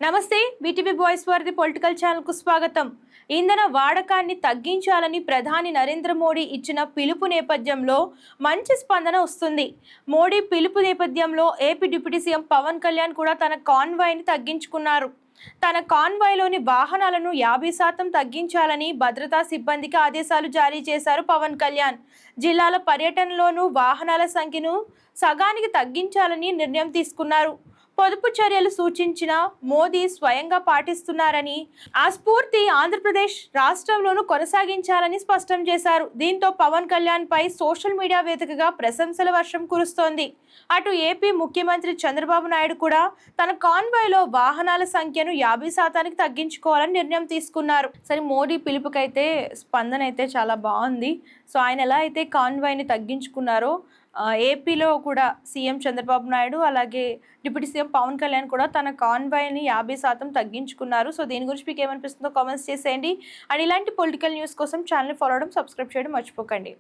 నమస్తే BTV boys వారిది political channel కు స్వాగతం. ఇంధన వాడకాన్ని తగ్గించాలని ప్రధాని నరేంద్ర మోడీ ఇచ్చిన పిలుపు నేపథ్యంలో మంచి స్పందన వస్తుంది. మోడీ పిలుపు నేపథ్యంలో AP deputy CM Pawan Kalyan కూడా తన కాన్వాయ్ని తగ్గించుకున్నారు. తన కాన్వాయ్లోని వాహనాలను 50% తగ్గించాలని భద్రతా సిబ్బందికి ఆదేశాలు జారీ చేశారు పవన్ కళ్యాణ్. జిల్లాల పర్యటనలోనూ వాహనాల సంఖ్యను సగానికి తగ్గించాలని నిర్ణయం తీసుకున్నారు. పొదుపు చర్యలు సూచించిన మోదీ స్వయంగా పాటిస్తున్నారని, ఆ స్ఫూర్తి ఆంధ్రప్రదేశ్ రాష్ట్రంలోనూ కొనసాగించాలని స్పష్టం చేశారు. దీంతో పవన్ కళ్యాణ్ పై సోషల్ మీడియా వేదికగా ప్రశంసల వర్షం కురుస్తోంది. అటు ఏపీ ముఖ్యమంత్రి చంద్రబాబు నాయుడు కూడా తన కాన్వాయ్లో వాహనాల సంఖ్యను 50% తగ్గించుకోవాలని నిర్ణయం తీసుకున్నారు. సరే, మోడీ పిలుపుకైతే స్పందన అయితే చాలా బాగుంది. సో ఆయన ఎలా అయితే కాన్వాయ్ని తగ్గించుకున్నారో ఏపీలో కూడా సీఎం చంద్రబాబు నాయుడు అలాగే డిప్యూటీ సీఎం పవన్ కళ్యాణ్ కూడా తన కాన్వాయ్ని 50% తగ్గించుకున్నారు. సో దీని గురించి మీకు ఏమనిపిస్తుందో కామెంట్స్ చేసేయండి. అండ్ ఇలాంటి పొలిటికల్ న్యూస్ కోసం ఛానల్ ఫాలో అవడం, సబ్స్క్రైబ్ చేయడం మర్చిపోకండి.